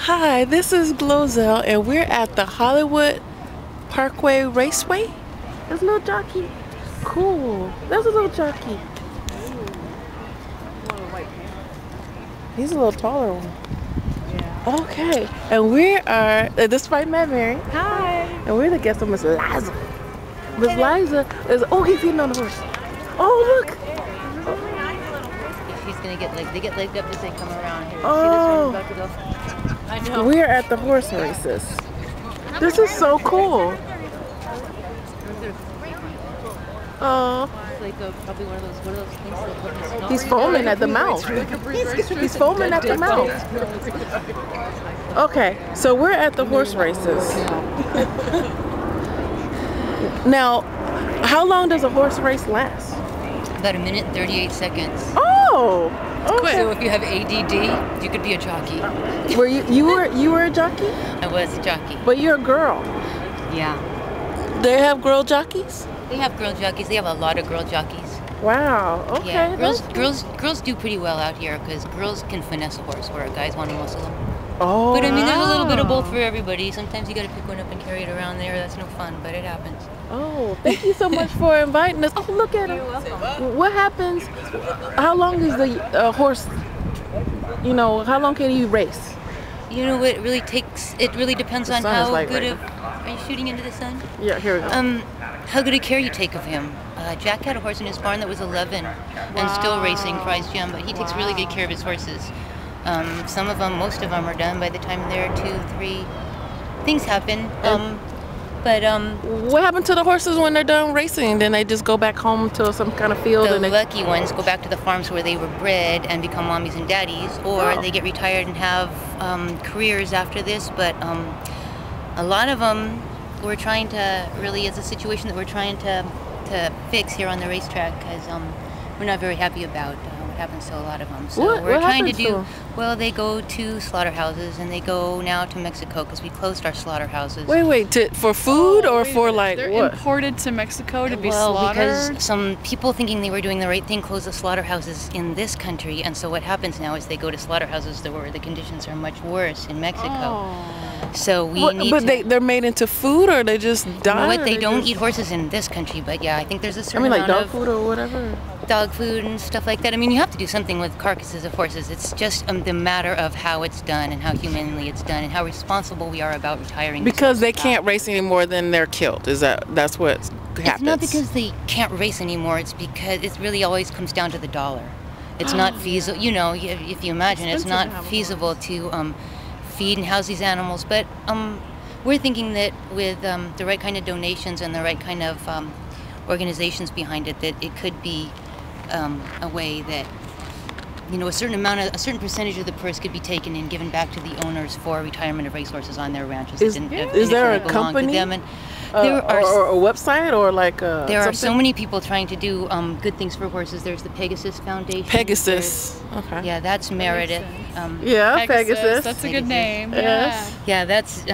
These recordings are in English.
Hi, this is GloZell, and we're at the Hollywood Parkway Raceway. There's a little jockey. Cool. There's a little jockey. He's a little taller one. Yeah. Okay, and we are, this is Fightin and Mary. Hi. And we're the guests of Miss Liza. Miss Liza is, oh, he's getting on the horse. Oh, look. She's gonna get like, they get legged up as they come around here. Oh. See this one's about to go. I know. We're at the horse races. This is so cool. Oh. It's like probably one of those things that put in the snow. He's foaming at the mouth. He's foaming at the mouth. Okay, so we're at the horse races. Now, how long does a horse race last? About 1 minute and 38 seconds. Oh, okay. So if you have ADD, you could be a jockey. Were you were a jockey? I was a jockey. But you're a girl. Yeah. They have girl jockeys? They have girl jockeys. They have a lot of girl jockeys. Wow. Okay. Yeah. Girls do pretty well out here because girls can finesse a horse where guys want to muscle them. Oh. But I mean, there's a little bit of both for everybody. Sometimes you got to pick one up and carry it around there. That's no fun, but it happens. Oh, thank you so much for inviting us. Oh, look at him. You're welcome. What happens? How long is the horse? You know, how long can he race? You know, it really depends on how good right of. Are you shooting into the sun? Yeah, here we go. How good a care you take of him. Jack had a horse in his barn that was 11 and still racing prize gem, but he takes really good care of his horses. Some of them, most of them are done by the time they're 2, 3. Things happen. What happened to the horses when they're done racing? Then they just go back home to some kind of field? The lucky ones go back to the farms where they were bred and become mommies and daddies, or they get retired and have careers after this. But a lot of them, we're trying to really, it's a situation that we're trying to fix here on the racetrack because we're not very happy about what happens to a lot of them. So we're trying to do, well, they go to slaughterhouses and they go now to Mexico because we closed our slaughterhouses. Wait, for food or for like they're what? Imported to Mexico to be slaughtered? slaughtered? Because some people thinking they were doing the right thing closed the slaughterhouses in this country, and so what happens now is they go to slaughterhouses where the conditions are much worse in Mexico. So we need but they're made into food, or they just die? You know what? They don't eat horses in this country, but yeah, I think there's a certain like amount dog food or whatever? Dog food and stuff like that. I mean, you have to do something with carcasses of horses. It's just the matter of how it's done and how humanely it's done and how responsible we are about retiring. Because they can't race any more than they're killed. That's what happens? It's not because they can't race anymore. It's because it really always comes down to the dollar. It's not feasible. You know, if you imagine, it's not feasible to feed and house these animals. But we're thinking that with the right kind of donations and the right kind of organizations behind it, that it could be a way that, you know, a certain percentage of the purse could be taken and given back to the owners for retirement of racehorses on their ranches. Is there a company, or a website, or like there are so many people trying to do good things for horses. There's the Pegasus Foundation. Pegasus. Okay. Yeah, that's Meredith. Yeah, Pegasus. That's a good name. Yes. Yeah, that's.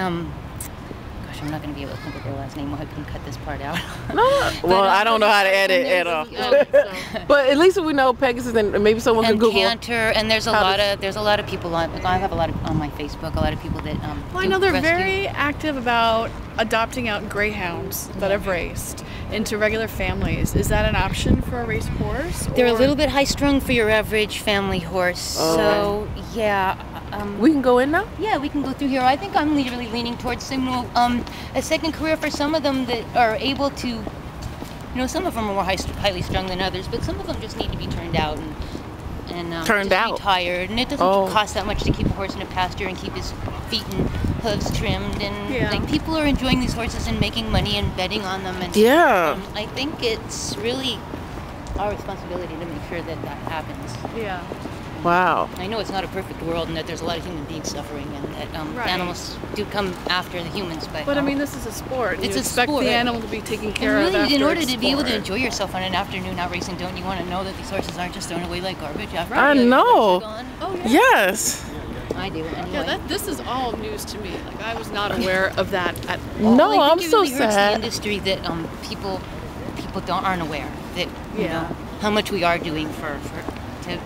I'm not going to be able to think of their last name. I can cut this part out. No, well, I don't know how to edit at all. But at least we know Pegasus, and maybe someone can Google. Cantor, and there's a lot of people on. I have a lot of on my Facebook. A lot of people that. Well, I know they're very active about adopting out greyhounds that have raced into regular families. Is that an option for a race horse? They're a little bit high strung for your average family horse. So yeah. We can go in now? Yeah, we can go through here. I think I'm really leaning towards a second career for some of them that are able to, you know, some of them are more highly strung than others, but some of them just need to be turned out and retired. And it doesn't cost that much to keep a horse in a pasture and keep his feet and hooves trimmed. And like people are enjoying these horses and making money and betting on them. And I think it's really our responsibility to make sure that that happens. Yeah. Wow. I know it's not a perfect world and that there's a lot of human beings suffering and that animals do come after the humans. But I mean, this is a sport. It's you expect the animal to be taken care of after in order to be able to enjoy yourself on an afternoon out racing, don't you want to know that these horses aren't just thrown away like garbage after I know. Oh, yeah. Yes. I do. Anyway. Yeah, this is all news to me. Like, I was not aware of that at all. No, I I'm think it so really hurts sad. the industry that people aren't aware that you know how much we are doing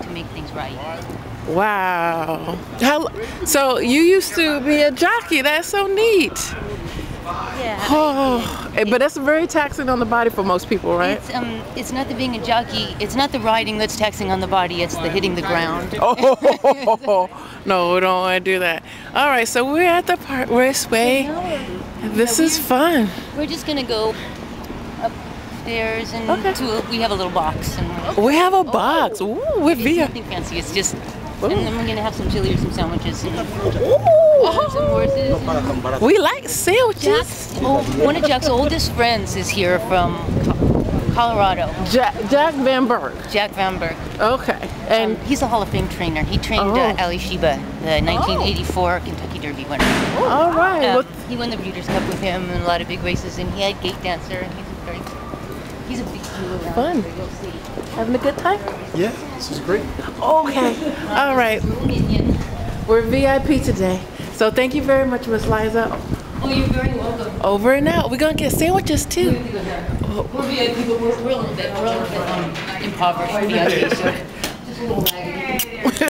to make things right. Wow. So you used to be a jockey. That's so neat. Yeah. Oh, but that's very taxing on the body for most people, right? It's not the being a jockey. It's not the riding that's taxing on the body. It's the hitting the ground. Oh, no, we don't want to do that. All right, so we're at the Park Raceway. This is fun. We're just gonna go upstairs and we have a little box. And we have a box. Ooh, with it's nothing fancy. It's just. And then we're gonna have some chili or some sandwiches. And some horses. We like sandwiches. One of Jack's oldest friends is here from Colorado. Jack Van Berg. Jack Van Berg. Okay. And he's a Hall of Fame trainer. He trained Ali Sheba, the 1984 Kentucky Derby winner. All right. He won the Breeders' Cup with him in a lot of big races, and he had Gate Dancer, and he's a big deal around. Fun. Here. You'll see. Having a good time? Yeah, this is great. Okay. All right. We're VIP today. So thank you very much, Miss Liza. Oh, you're very welcome. Over and out. We're going to get sandwiches too. We're VIP, but we're a little bit impoverished VIP. So just a little